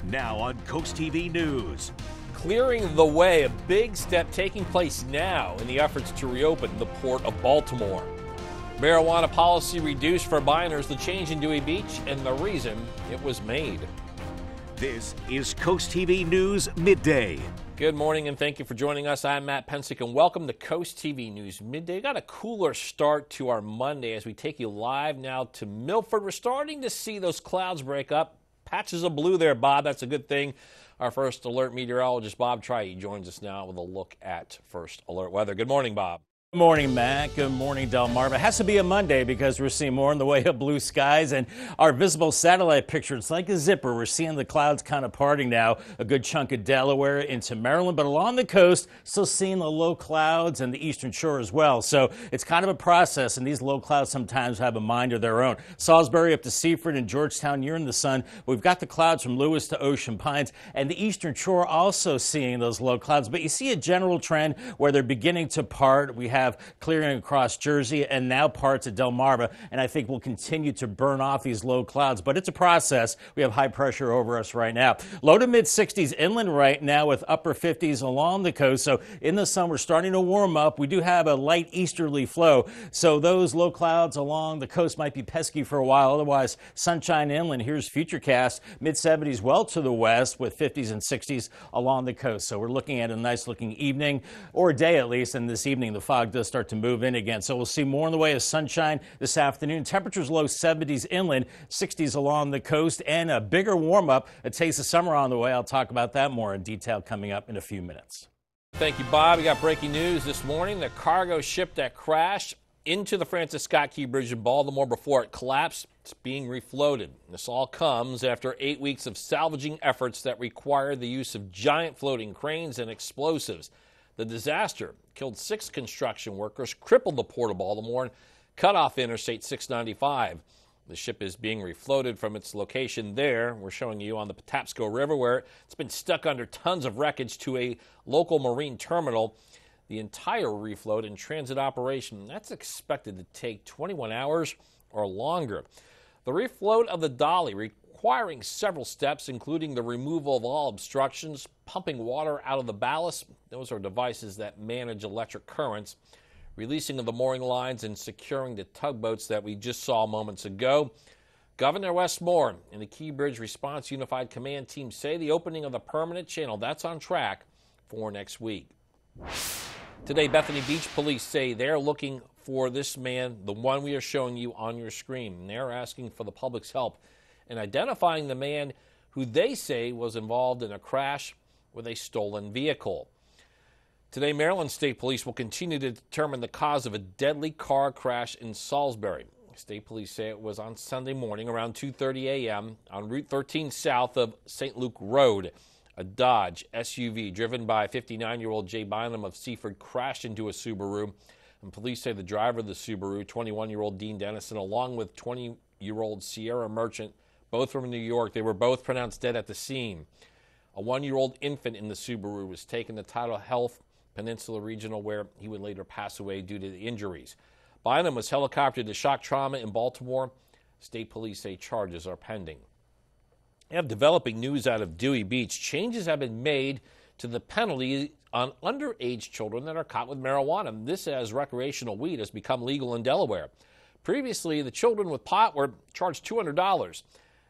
Now on CoastTV News. Clearing the way, a big step taking place now in the efforts to reopen the Port of Baltimore. Marijuana policy reduced for minors, the change in Dewey Beach, and the reason it was made. This is CoastTV News Midday. Good morning and thank you for joining us. I'm Matt Pensick and welcome to CoastTV News Midday. Got a cooler start to our Monday as we take you live now to Milford. We're starting to see those clouds break up. Patches of blue there, Bob. That's a good thing. Our first alert meteorologist, Bob Triey, joins us now with a look at first alert weather. Good morning, Bob. Good morning, Matt. Good morning, Delmarva. It has to be a Monday because we're seeing more in the way of blue skies and our visible satellite picture. It's like a zipper. We're seeing the clouds kind of parting now, a good chunk of Delaware into Maryland, but along the coast, still seeing the low clouds and the eastern shore as well. So it's kind of a process, and these low clouds sometimes have a mind of their own. Salisbury up to Seaford and Georgetown, you're in the sun. We've got the clouds from Lewis to Ocean Pines, and the eastern shore also seeing those low clouds. But you see a general trend where they're beginning to part. We have clearing across Jersey and now parts of Delmarva, and I think we'll continue to burn off these low clouds, but it's a process. We have high pressure over us right now. Low to mid 60s inland right now with upper 50s along the coast. So in the sun, we're starting to warm up. We do have a light easterly flow, so those low clouds along the coast might be pesky for a while. Otherwise, sunshine inland. Here's Futurecast, mid 70s well to the west with 50s and 60s along the coast. So we're looking at a nice looking evening, or day at least, and this evening the fog does start to move in again. So we'll see more in the way of sunshine this afternoon. Temperatures low 70s inland, 60s along the coast, and a bigger warm up. A taste of summer on the way. I'll talk about that more in detail coming up in a few minutes. Thank you, Bob. We got breaking news this morning. The cargo ship that crashed into the Francis Scott Key Bridge in Baltimore before it collapsed, it's being refloated. This all comes after 8 weeks of salvaging efforts that required the use of giant floating cranes and explosives. The disaster killed 6 construction workers, crippled the Port of Baltimore, and cut off Interstate 695. The ship is being refloated from its location there. We're showing you on the Patapsco River where it's been stuck under tons of wreckage to a local marine terminal. The entire refloat and transit operation, that's expected to take 21 hours or longer. The refloat of the dolly requiring several steps, including the removal of all obstructions, pumping water out of the ballast. Those are devices that manage electric currents, releasing of the mooring lines, and securing the tugboats that we just saw moments ago. Governor Wes Moore and the Key Bridge Response Unified Command Team say the opening of the permanent channel, that's on track for next week. Today, Bethany Beach police say they're looking for this man, the one we are showing you on your screen. And they're asking for the public's help in identifying the man who they say was involved in a crash with a stolen vehicle. Today, Maryland State Police will continue to determine the cause of a deadly car crash in Salisbury. State Police say it was on Sunday morning around 2:30 a.m. on Route 13 south of St. Luke Road. A Dodge SUV driven by 59-year-old Jay Bynum of Seaford crashed into a Subaru. And police say the driver of the Subaru, 21-year-old Dean Dennison, along with 20-year-old Sierra Merchant, both from New York, they were both pronounced dead at the scene. A 1-year-old infant in the Subaru was taken to Tidal Health Peninsula Regional, where he would later pass away due to the injuries. Bynum was helicoptered to shock trauma in Baltimore. State police say charges are pending. We have developing news out of Dewey Beach. Changes have been made to the penalty on underage children that are caught with marijuana. This, as recreational weed has become legal in Delaware. Previously, the children with pot were charged $200.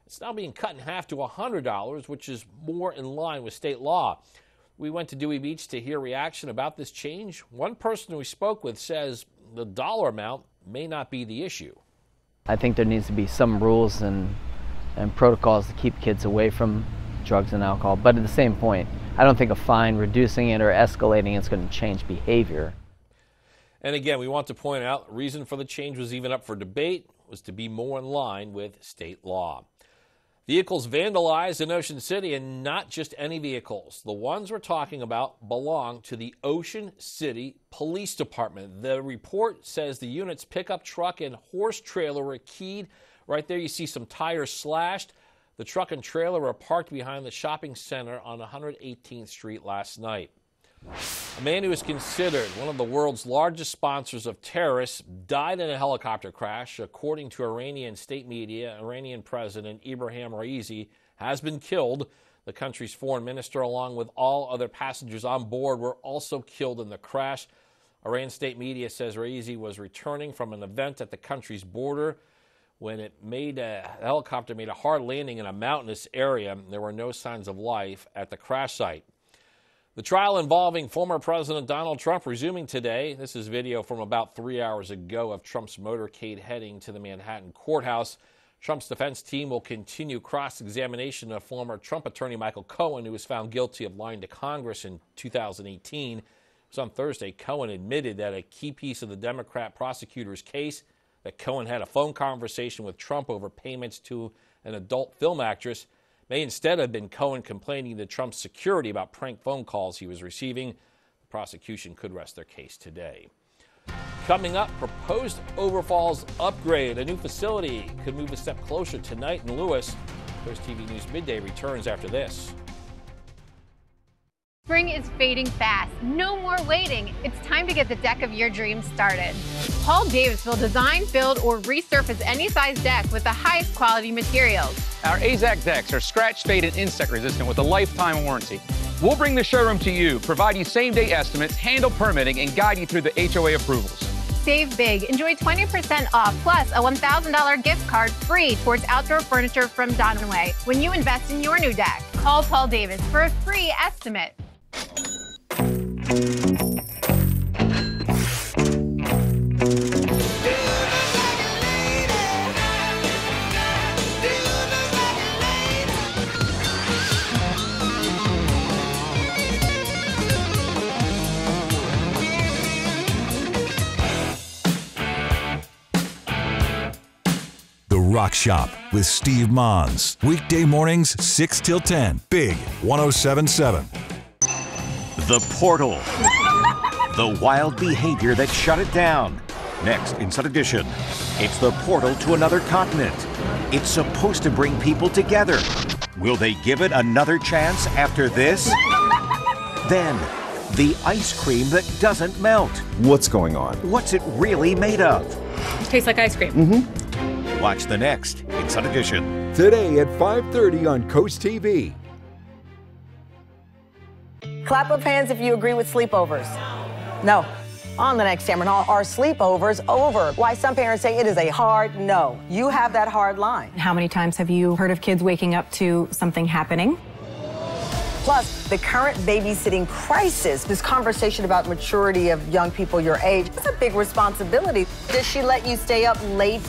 It's now being cut in half to $100, which is more in line with state law. We went to Dewey Beach to hear reaction about this change. One person we spoke with says the dollar amount may not be the issue. I think there needs to be some rules and protocols to keep kids away from drugs and alcohol. But at the same point, I don't think a fine reducing it or escalating it's going to change behavior. And again, we want to point out the reason for the change was even up for debate, was to be more in line with state law. Vehicles vandalized in Ocean City, and not just any vehicles. The ones we're talking about belong to the Ocean City Police Department. The report says the unit's pickup truck and horse trailer were keyed. Right there you see some tires slashed. The truck and trailer were parked behind the shopping center on 118th Street last night. A man who is considered one of the world's largest sponsors of terrorists died in a helicopter crash. According to Iranian state media, Iranian President Ibrahim Raisi has been killed. The country's foreign minister, along with all other passengers on board, were also killed in the crash. Iran state media says Raisi was returning from an event at the country's border when the helicopter made a hard landing in a mountainous area. There were no signs of life at the crash site. The trial involving former President Donald Trump resuming today. This is video from about 3 hours ago of Trump's motorcade heading to the Manhattan courthouse. Trump's defense team will continue cross-examination of former Trump attorney Michael Cohen, who was found guilty of lying to Congress in 2018. It was on Thursday. Cohen admitted that a key piece of the Democrat prosecutor's case, that Cohen had a phone conversation with Trump over payments to an adult film actress, may instead have been Cohen complaining to Trump's security about prank phone calls he was receiving. The prosecution could rest their case today. Coming up, proposed Overfalls upgrade. A new facility could move a step closer tonight in Lewis. CoastTV News Midday returns after this. Spring is fading fast. No more waiting. It's time to get the deck of your dreams started. Paul Davis will design, build, or resurface any size deck with the highest quality materials. Our AZAC decks are scratch, fade, and insect resistant with a lifetime warranty. We'll bring the showroom to you, provide you same-day estimates, handle permitting, and guide you through the HOA approvals. Save big. Enjoy 20% off plus a $1,000 gift card free towards outdoor furniture from Donaway when you invest in your new deck. Call Paul Davis for a free estimate. The Rock Shop with Steve Mons. Weekday mornings, 6 till 10. Big 107.7. The Portal. The wild behavior that shut it down. Next, Inside Edition. It's the portal to another continent. It's supposed to bring people together. Will they give it another chance after this? Then, the ice cream that doesn't melt. What's going on? What's it really made of? Tastes like ice cream. Watch the next Inside Edition. Today at 5:30 on CoastTV. Clap of hands if you agree with sleepovers. No. On the next Cameron Hall, are sleepovers over? Why some parents say it is a hard no. You have that hard line. How many times have you heard of kids waking up to something happening? Plus, the current babysitting crisis, this conversation about maturity of young people your age, it's a big responsibility. Does she let you stay up late?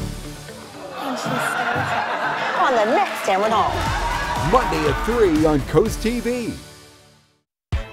And she stays up. On the next Cameron Hall. Monday at 3 on CoastTV.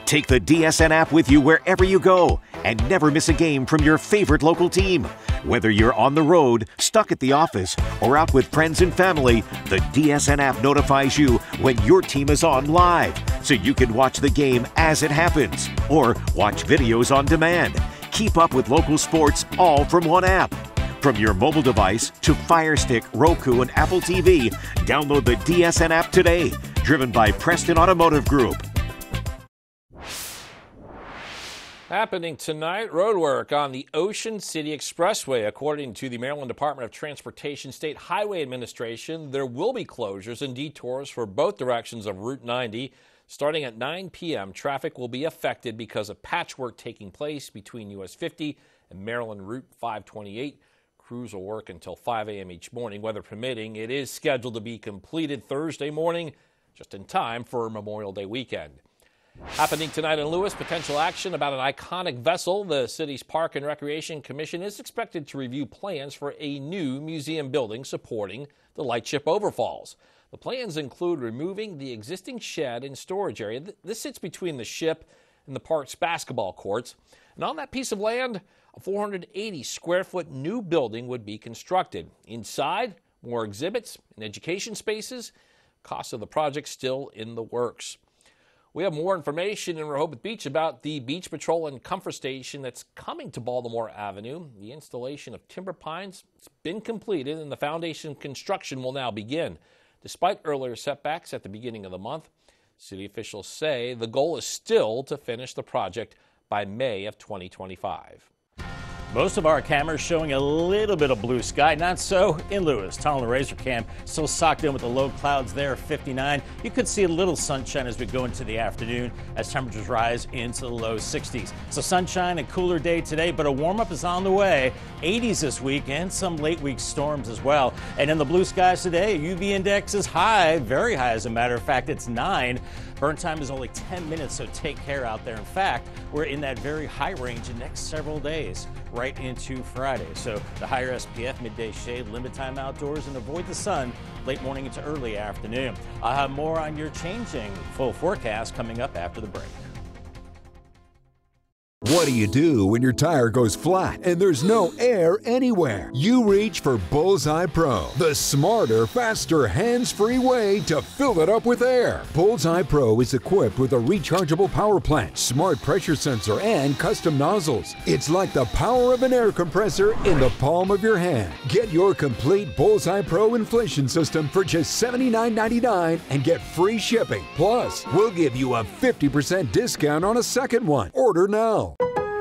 Take the DSN app with you wherever you go and never miss a game from your favorite local team. Whether you're on the road, stuck at the office, or out with friends and family, the DSN app notifies you when your team is on live, so you can watch the game as it happens or watch videos on demand. Keep up with local sports all from one app. From your mobile device to Fire Stick, Roku, and Apple TV, download the DSN app today. Driven by Preston Automotive Group. Happening tonight, roadwork on the Ocean City Expressway. According to the Maryland Department of Transportation State Highway Administration, there will be closures and detours for both directions of Route 90. Starting at 9 p.m., traffic will be affected because of patchwork taking place between US 50 and Maryland Route 528. Crews will work until 5 a.m. each morning, weather permitting. It is scheduled to be completed Thursday morning, just in time for Memorial Day weekend. Happening tonight in Lewis, potential action about an iconic vessel. The city's Park and Recreation Commission is expected to review plans for a new museum building supporting the lightship Overfalls. The plans include removing the existing shed and storage area. This sits between the ship and the park's basketball courts. And on that piece of land, a 480 square foot new building would be constructed. Inside, more exhibits and education spaces. Cost of the project still in the works. We have more information in Rehoboth Beach about the Beach Patrol and Comfort Station that's coming to Baltimore Avenue. The installation of timber pines has been completed and the foundation construction will now begin. Despite earlier setbacks at the beginning of the month, city officials say the goal is still to finish the project by May of 2025. Most of our cameras showing a little bit of blue sky. Not so in Lewis. Tunnel and Razor Cam still socked in with the low clouds there, 59. You could see a little sunshine as we go into the afternoon as temperatures rise into the low 60s. So sunshine and cooler day today, but a warm-up is on the way. 80s this week and some late week storms as well. And in the blue skies today, UV index is high, very high as a matter of fact. It's 9. Burn time is only 10 minutes, so take care out there. In fact, we're in that very high range the next several days, right into Friday. So the higher SPF, midday shade, limit time outdoors, and avoid the sun late morning into early afternoon. I'll have more on your changing full forecast coming up after the break. What do you do when your tire goes flat and there's no air anywhere? You reach for Bullseye Pro, the smarter, faster, hands-free way to fill it up with air. Bullseye Pro is equipped with a rechargeable power plant, smart pressure sensor, and custom nozzles. It's like the power of an air compressor in the palm of your hand. Get your complete Bullseye Pro inflation system for just $79.99 and get free shipping. Plus, we'll give you a 50% discount on a second one. Order now.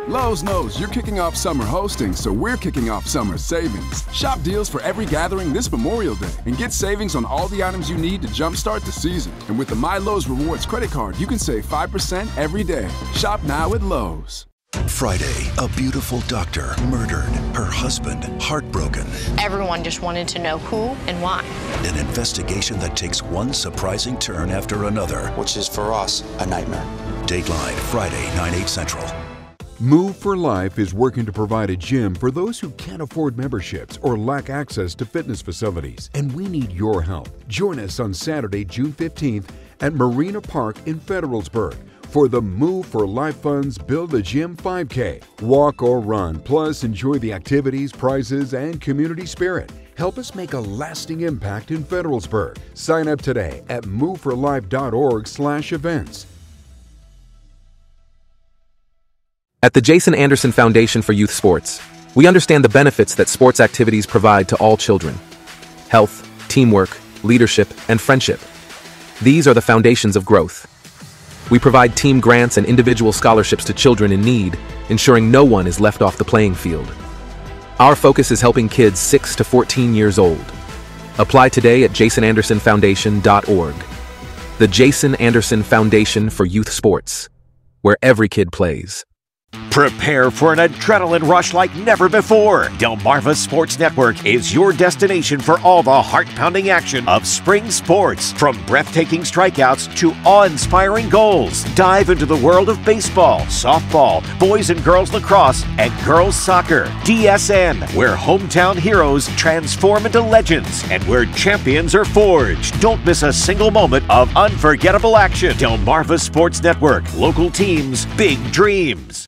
Lowe's knows you're kicking off summer hosting, so we're kicking off summer savings. Shop deals for every gathering this Memorial Day and get savings on all the items you need to jumpstart the season. And with the My Lowe's Rewards credit card, you can save 5% every day. Shop now at Lowe's. Friday, a beautiful doctor murdered, her husband heartbroken. Everyone just wanted to know who and why. An investigation that takes one surprising turn after another. Which is, for us, a nightmare. Dateline, Friday, 9/8 Central. Move for Life is working to provide a gym for those who can't afford memberships or lack access to fitness facilities, and we need your help. Join us on Saturday, June 15th at Marina Park in Federalsburg for the Move for Life Fund's Build a Gym 5K. Walk or run, plus enjoy the activities, prizes, and community spirit. Help us make a lasting impact in Federalsburg. Sign up today at moveforlife.org/events. At the Jason Anderson Foundation for Youth Sports, we understand the benefits that sports activities provide to all children. Health, teamwork, leadership, and friendship. These are the foundations of growth. We provide team grants and individual scholarships to children in need, ensuring no one is left off the playing field. Our focus is helping kids 6 to 14 years old. Apply today at jasonandersonfoundation.org. The Jason Anderson Foundation for Youth Sports, where every kid plays. Prepare for an adrenaline rush like never before. Delmarva Sports Network is your destination for all the heart-pounding action of spring sports. From breathtaking strikeouts to awe-inspiring goals. Dive into the world of baseball, softball, boys and girls lacrosse, and girls soccer. DSN, where hometown heroes transform into legends and where champions are forged. Don't miss a single moment of unforgettable action. Delmarva Sports Network. Local teams, big dreams.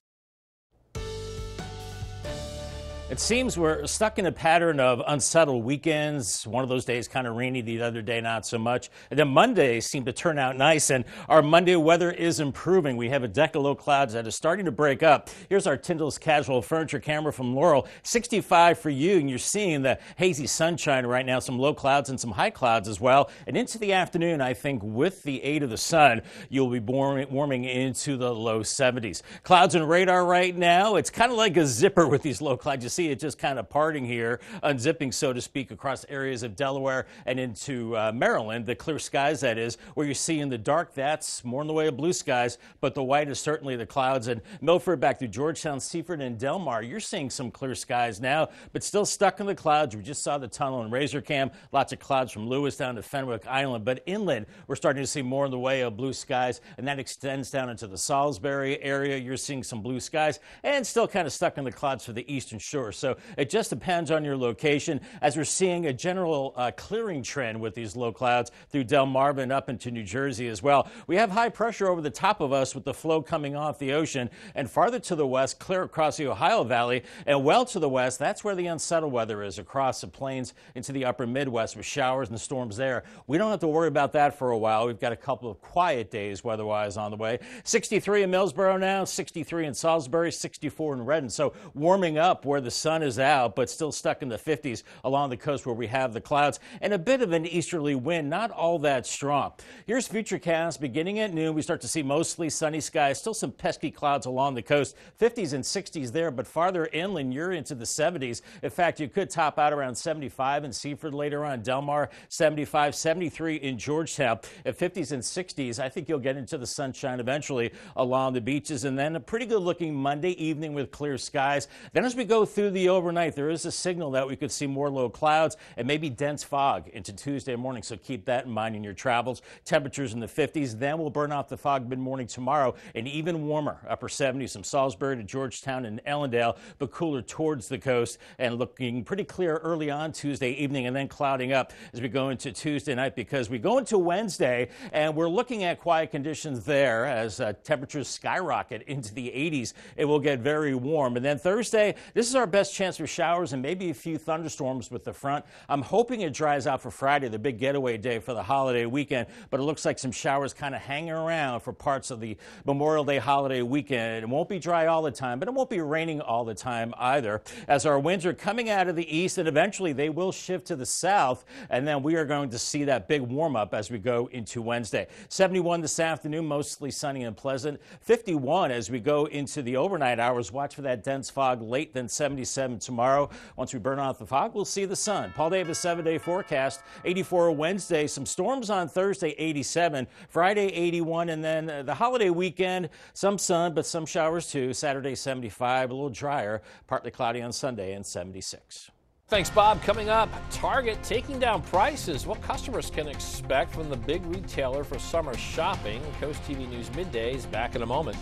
It seems we're stuck in a pattern of unsettled weekends. One of those days kind of rainy, the other day not so much. And then Monday seemed to turn out nice, and our Monday weather is improving. We have a deck of low clouds that is starting to break up. Here's our Tyndall's Casual Furniture camera from Laurel. 65 for you, and you're seeing the hazy sunshine right now, some low clouds and some high clouds as well. And into the afternoon, I think with the aid of the sun, you'll be warming into the low 70s. Clouds and radar right now, it's kind of like a zipper with these low clouds. You see it just kind of parting here, unzipping, so to speak, across areas of Delaware and into Maryland. The clear skies, that is, where you see in the dark, that's more in the way of blue skies, but the white is certainly the clouds. And Milford back through Georgetown, Seaford, and Delmar, you're seeing some clear skies now, but still stuck in the clouds. We just saw the tunnel and Razor Cam, lots of clouds from Lewis down to Fenwick Island, but inland, we're starting to see more in the way of blue skies, and that extends down into the Salisbury area. You're seeing some blue skies and still kind of stuck in the clouds for the eastern shore. So it just depends on your location, as we're seeing a general clearing trend with these low clouds through Delmarva and up into New Jersey as well. We have high pressure over the top of us with the flow coming off the ocean, and farther to the west, clear across the Ohio Valley, and well to the west, that's where the unsettled weather is, across the plains into the upper Midwest with showers and storms there. We don't have to worry about that for a while. We've got a couple of quiet days weather-wise on the way. 63 in Millsboro now, 63 in Salisbury, 64 in Redden. So warming up where the sun is out, but still stuck in the 50s along the coast where we have the clouds and a bit of an easterly wind, not all that strong. Here's Futurecast. Beginning at noon, we start to see mostly sunny skies, still some pesky clouds along the coast, 50s and 60s there, but farther inland, you're into the 70s. In fact, you could top out around 75 in Seaford later on, Del Mar 75, 73 in Georgetown. At 50s and 60s, I think you'll get into the sunshine eventually along the beaches, and then a pretty good looking Monday evening with clear skies. Then as we go through the overnight, there is a signal that we could see more low clouds and maybe dense fog into Tuesday morning, so keep that in mind in your travels. Temperatures in the 50s, then we'll burn off the fog mid-morning tomorrow, and even warmer, upper 70s from Salisbury to Georgetown and Ellendale, but cooler towards the coast, and looking pretty clear early on Tuesday evening, and then clouding up as we go into Tuesday night, because we go into Wednesday and we're looking at quiet conditions there as temperatures skyrocket into the 80s. It will get very warm. And then Thursday, this is our best chance for showers and maybe a few thunderstorms with the front. I'm hoping it dries out for Friday, the big getaway day for the holiday weekend, but it looks like some showers kind of hanging around for parts of the Memorial Day holiday weekend. It won't be dry all the time, but it won't be raining all the time either, as our winds are coming out of the east, and eventually they will shift to the south, and then we are going to see that big warm up as we go into Wednesday. 71 this afternoon, mostly sunny and pleasant. 51 as we go into the overnight hours. Watch for that dense fog late, then 77 tomorrow. Once we burn off the fog, we'll see the sun. Paul Davis 7-day forecast. 84 Wednesday, some storms on Thursday, 87. Friday, 81, and then the holiday weekend, some sun, but some showers too. Saturday, 75, a little drier, partly cloudy on Sunday, and 76. Thanks, Bob. Coming up, Target taking down prices. What customers can expect from the big retailer for summer shopping. Coast TV News Midday is back in a moment.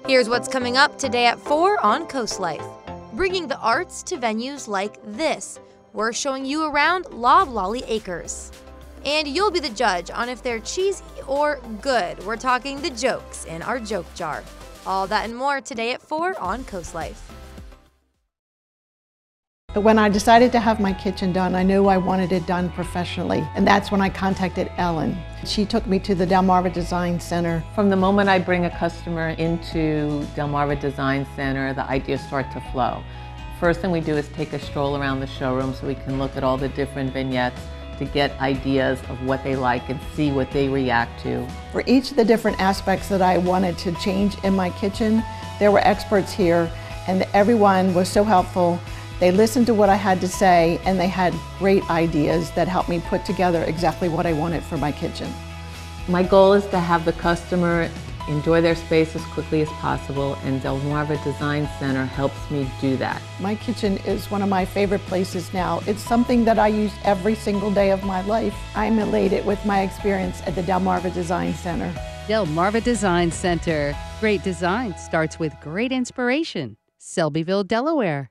Here's what's coming up today at 4 on Coast Life. Bringing the arts to venues like this. We're showing you around Loblolly Acres. And you'll be the judge on if they're cheesy or good. We're talking the jokes in our joke jar. All that and more today at 4 on Coast Life. When I decided to have my kitchen done, I knew I wanted it done professionally, and that's when I contacted Ellen. She took me to the Delmarva Design Center. From the moment I bring a customer into Delmarva Design Center, the ideas start to flow. First thing we do is take a stroll around the showroom so we can look at all the different vignettes to get ideas of what they like and see what they react to. For each of the different aspects that I wanted to change in my kitchen, there were experts here, and everyone was so helpful. They listened to what I had to say, and they had great ideas that helped me put together exactly what I wanted for my kitchen. My goal is to have the customer enjoy their space as quickly as possible, and Delmarva Design Center helps me do that. My kitchen is one of my favorite places now. It's something that I use every single day of my life. I'm elated with my experience at the Delmarva Design Center. Delmarva Design Center. Great design starts with great inspiration. Selbyville, Delaware.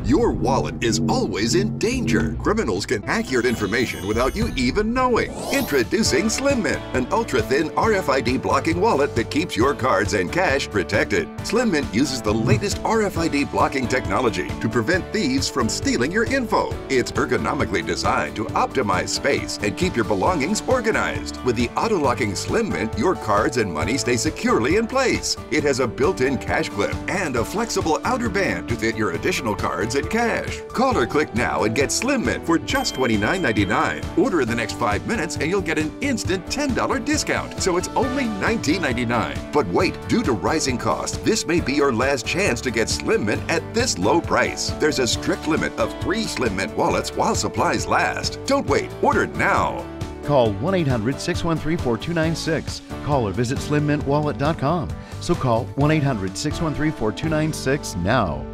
Your wallet is always in danger. Criminals can hack your information without you even knowing. Introducing Slim Mint, an ultra-thin RFID blocking wallet that keeps your cards and cash protected. Slim Mint uses the latest RFID blocking technology to prevent thieves from stealing your info. It's ergonomically designed to optimize space and keep your belongings organized. With the auto-locking Slim Mint, your cards and money stay securely in place. It has a built-in cash clip and a flexible outer band to fit your additional cards and cash. Call or click now and get Slim Mint for just $29.99. Order in the next 5 minutes and you'll get an instant $10 discount, so it's only $19.99. But wait, due to rising costs, this may be your last chance to get Slim Mint at this low price. There's a strict limit of 3 Slim Mint wallets while supplies last. Don't wait, order now. Call 1-800-613-4296. Call or visit slimmintwallet.com. So call 1-800-613-4296 now.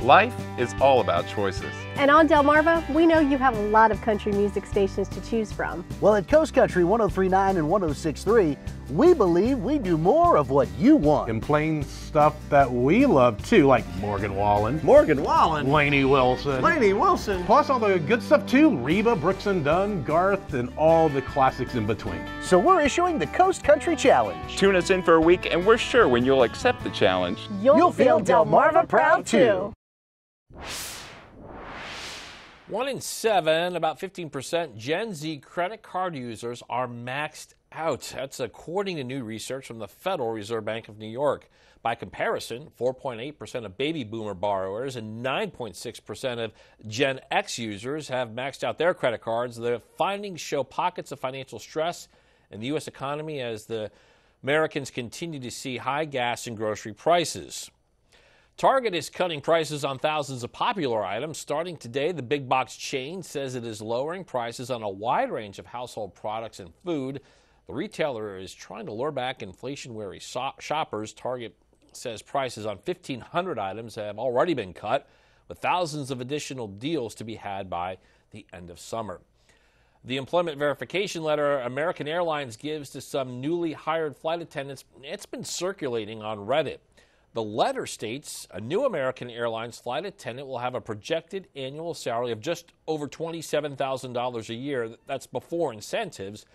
Life is all about choices. And on Delmarva, we know you have a lot of country music stations to choose from. Well, at Coast Country 103.9 and 106.3, we believe we do more of what you want. And playing stuff that we love too, like Morgan Wallen. Morgan Wallen? Lainey Wilson. Lainey Wilson. Plus all the good stuff too, Reba, Brooks and Dunn, Garth, and all the classics in between. So we're issuing the Coast Country Challenge. Tune us in for a week and we're sure when you'll accept the challenge, you'll feel Delmarva proud too. 1 in 7, about 15%, Gen Z credit card users are maxed out. That's according to new research from the Federal Reserve Bank of New York. By comparison, 4.8% of baby boomer borrowers and 9.6% of Gen X users have maxed out their credit cards. The findings show pockets of financial stress in the U.S. economy as the Americans continue to see high gas and grocery prices. Target is cutting prices on thousands of popular items. Starting today, the big box chain says it is lowering prices on a wide range of household products and food. The retailer is trying to lure back inflation-wary shoppers. Target says prices on 1,500 items have already been cut, with thousands of additional deals to be had by the end of summer. The employment verification letter American Airlines gives to some newly hired flight attendants, it's been circulating on Reddit. The letter states a new American Airlines flight attendant will have a projected annual salary of just over $27,000 a year. That's before incentives.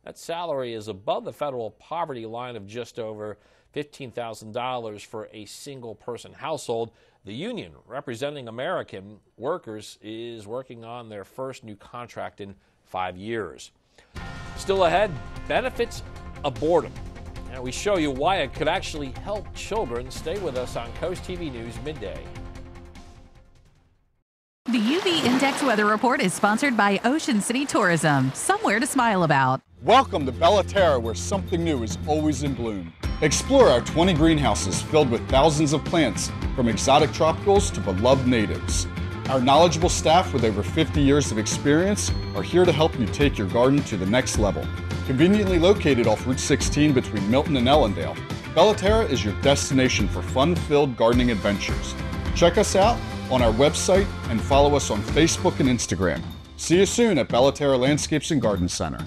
That salary is above the federal poverty line of just over $15,000 for a single-person household. The union representing American workers is working on their first new contract in 5 years. Still ahead, benefits of boredom. And we show you why it could actually help children. Stay with us on CoastTV News Midday. The UV Index Weather Report is sponsored by Ocean City Tourism, somewhere to smile about. Welcome to Bella Terra, where something new is always in bloom. Explore our 20 greenhouses filled with thousands of plants, from exotic tropicals to beloved natives. Our knowledgeable staff with over 50 years of experience are here to help you take your garden to the next level. Conveniently located off Route 16 between Milton and Ellendale, Bella Terra is your destination for fun-filled gardening adventures. Check us out on our website and follow us on Facebook and Instagram. See you soon at Bella Terra Landscapes and Garden Center.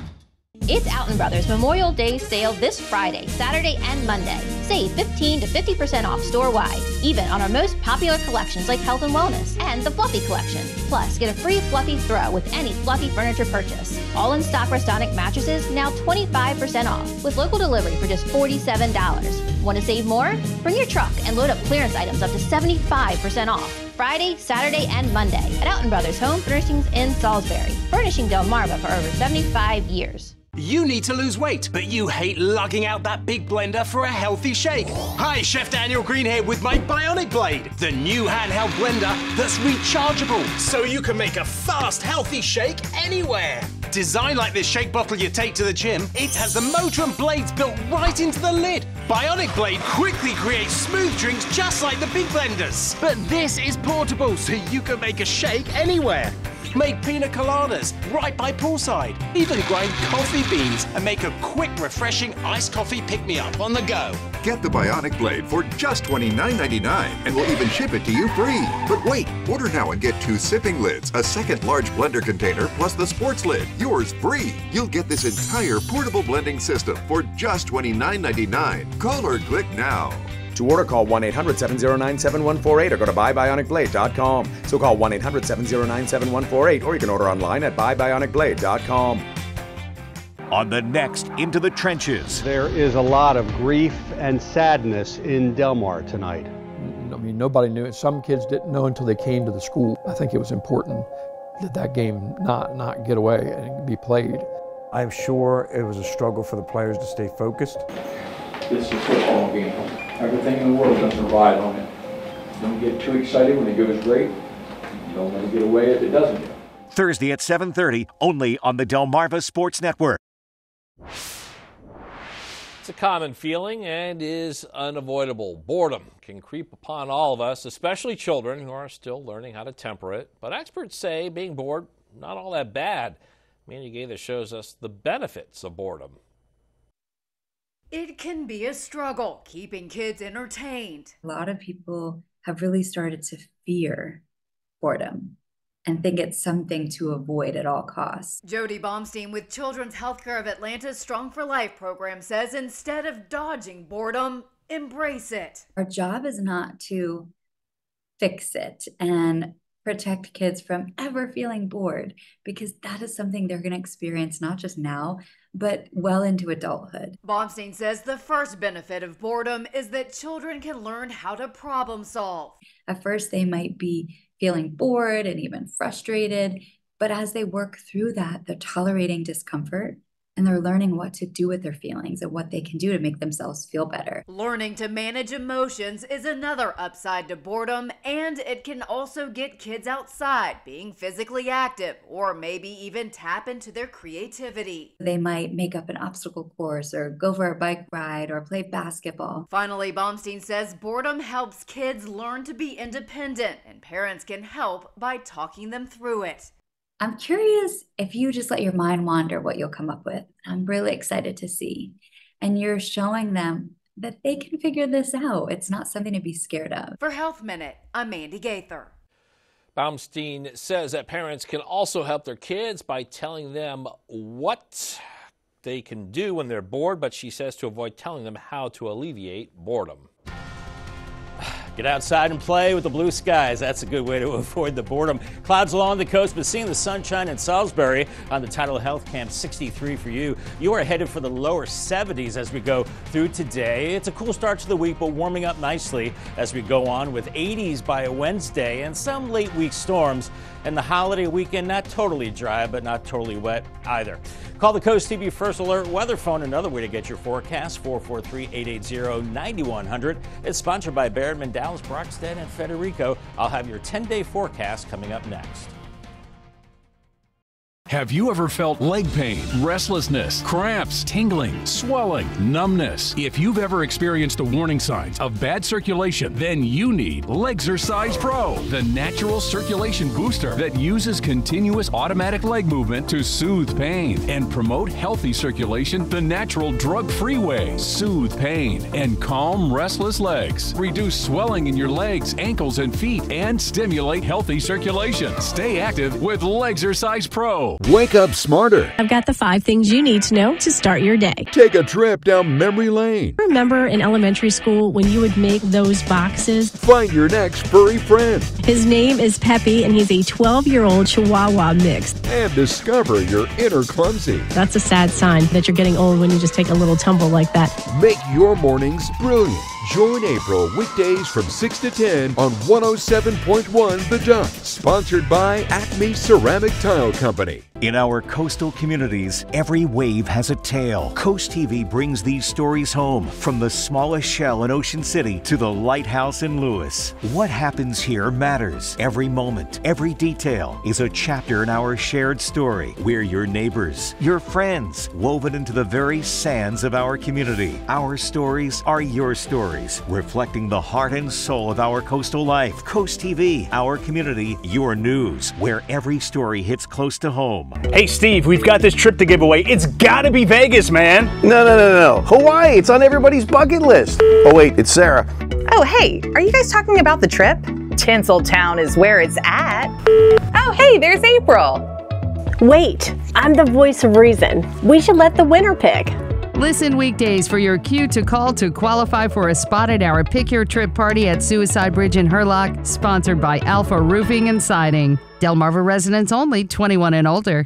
It's Alton Brothers Memorial Day sale this Friday, Saturday, and Monday. Save 15 to 50% off store-wide, even on our most popular collections like Health and Wellness and the Fluffy Collection. Plus, get a free Fluffy throw with any Fluffy furniture purchase. All in stock Restonic mattresses now 25% off, with local delivery for just $47. Want to save more? Bring your truck and load up clearance items up to 75% off. Friday, Saturday, and Monday at Alton Brothers Home Furnishings in Salisbury, furnishing Delmarva for over 75 years. You need to lose weight, but you hate lugging out that big blender for a healthy shake. Hi, Chef Daniel Green here with my Bionic Blade, the new handheld blender that's rechargeable, so you can make a fast, healthy shake anywhere. Designed like this shake bottle you take to the gym, it has the motor and blades built right into the lid. Bionic Blade quickly creates smooth drinks just like the big blenders. But this is portable, so you can make a shake anywhere. Make pina coladas right by poolside. Even grind coffee beans and make a quick, refreshing iced coffee pick-me-up on the go. Get the Bionic Blade for just $29.99 and we'll even ship it to you free. But wait, order now and get 2 sipping lids, a second large blender container, plus the sports lid. Yours free. You'll get this entire portable blending system for just $29.99. Call or click now. To order, call 1-800-709-7148 or go to buybionicblade.com. So call 1-800-709-7148 or you can order online at buybionicblade.com. On the next Into the Trenches. There is a lot of grief and sadness in Delmar tonight. I mean, nobody knew it. Some kids didn't know until they came to the school. I think it was important that game not get away and be played. I'm sure it was a struggle for the players to stay focused. This is a football game. Everything in the world doesn't ride on it. Don't get too excited when it goes great. You don't let it get away if it doesn't get. Thursday at 7:30, only on the Delmarva Sports Network. It's a common feeling and is unavoidable. Boredom can creep upon all of us, especially children who are still learning how to temper it. But experts say being bored, not all that bad. Mandy Gaither shows us the benefits of boredom. It can be a struggle keeping kids entertained. A lot of people have really started to fear boredom and think it's something to avoid at all costs. Jody Baumstein with Children's Healthcare of Atlanta's Strong for Life program says instead of dodging boredom, embrace it. Our job is not to fix it and protect kids from ever feeling bored, because that is something they're going to experience not just now, but well into adulthood. Baumstein says the first benefit of boredom is that children can learn how to problem solve. At first, they might be feeling bored and even frustrated. But as they work through that, they're tolerating discomfort and they're learning what to do with their feelings and what they can do to make themselves feel better. Learning to manage emotions is another upside to boredom, and it can also get kids outside, being physically active, or maybe even tap into their creativity. They might make up an obstacle course or go for a bike ride or play basketball. Finally, Baumstein says boredom helps kids learn to be independent, and parents can help by talking them through it. I'm curious if you just let your mind wander what you'll come up with. I'm really excited to see. And you're showing them that they can figure this out. It's not something to be scared of. For Health Minute, I'm Mandy Gaither. Baumstein says that parents can also help their kids by telling them what they can do when they're bored, but she says to avoid telling them how to alleviate boredom. Get outside and play with the blue skies. That's a good way to avoid the boredom. Clouds along the coast, but seeing the sunshine in Salisbury on the Tidal Health Camp 63 for you. You are headed for the lower 70s as we go through today. It's a cool start to the week, but warming up nicely as we go on with 80s by Wednesday and some late week storms. And the holiday weekend, not totally dry, but not totally wet either. Call the CoastTV First Alert Weather Phone, another way to get your forecast, 443-880-9100. It's sponsored by Barrett, Dallas, Brockstead, and Federico. I'll have your 10-day forecast coming up next. Have you ever felt leg pain, restlessness, cramps, tingling, swelling, numbness? If you've ever experienced the warning signs of bad circulation, then you need Legzercise Pro, the natural circulation booster that uses continuous automatic leg movement to soothe pain and promote healthy circulation the natural drug-free way. Soothe pain and calm restless legs. Reduce swelling in your legs, ankles, and feet, and stimulate healthy circulation. Stay active with Legzercise Pro. Wake up smarter. I've got the 5 things you need to know to start your day. Take a trip down memory lane. Remember in elementary school when you would make those boxes? Find your next furry friend. His name is Peppy, and he's a 12-year-old Chihuahua mix. And discover your inner clumsy. That's a sad sign that you're getting old when you just take a little tumble like that. Make your mornings brilliant. Join April weekdays from 6 to 10 on 107.1 The Duck. Sponsored by Acme Ceramic Tile Company. In our coastal communities, every wave has a tale. Coast TV brings these stories home, from the smallest shell in Ocean City to the lighthouse in Lewis. What happens here matters. Every moment, every detail is a chapter in our shared story. We're your neighbors, your friends, woven into the very sands of our community. Our stories are your stories, reflecting the heart and soul of our coastal life. Coast TV, our community, your news, where every story hits close to home. Hey Steve, we've got this trip to give away. It's gotta be Vegas, man. No. Hawaii, it's on everybody's bucket list. Oh wait, it's Sarah. Oh hey, are you guys talking about the trip? Tinseltown is where it's at. Oh hey, there's April. Wait, I'm the voice of reason. We should let the winner pick. Listen weekdays for your cue to call to qualify for a spot at our Pick Your Trip party at Suicide Bridge in Hurlock, sponsored by Alpha Roofing and Siding. Delmarva residents only, 21 and older.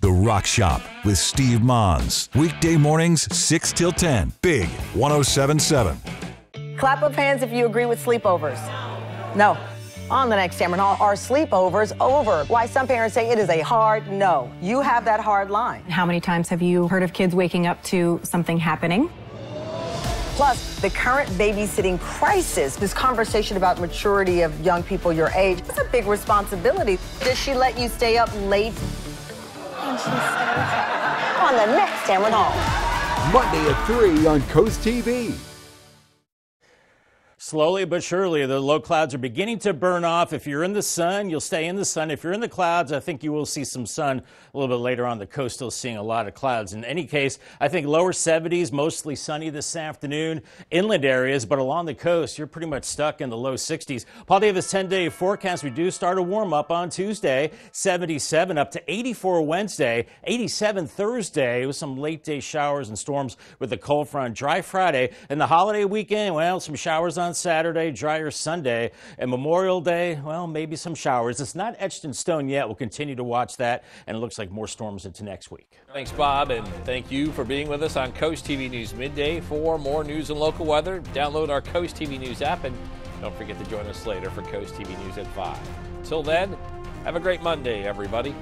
Rock Shop with Steve Mons. Weekday mornings, 6 till 10. Big 107.7. Clap of hands if you agree with sleepovers. No. On the next Cameron Hall, are sleepovers over? Why some parents say it is a hard no. You have that hard line. How many times have you heard of kids waking up to something happening? Plus, the current babysitting crisis, this conversation about maturity of young people your age, it's a big responsibility. Does she let you stay up late? And she stays on the next Cameron Hall. Monday at 3 on Coast TV. Slowly but surely, the low clouds are beginning to burn off. If you're in the sun, you'll stay in the sun. If you're in the clouds, I think you will see some sun a little bit later on the coast, still seeing a lot of clouds. In any case, I think lower 70s, mostly sunny this afternoon. Inland areas, but along the coast, you're pretty much stuck in the low 60s. Paul Davis 10-day forecast. We do start a warm-up on Tuesday, 77 up to 84 Wednesday, 87 Thursday with some late-day showers and storms with the cold front. Dry Friday. And the holiday weekend, well, some showers on Saturday, drier Sunday. And Memorial Day, well, maybe some showers. It's not etched in stone yet. We'll continue to watch that, and it looks like more storms into next week. Thanks, Bob, and thank you for being with us on Coast TV News Midday. For more news and local weather, download our Coast TV News app, and don't forget to join us later for Coast TV News at 5. Till then, have a great Monday, everybody.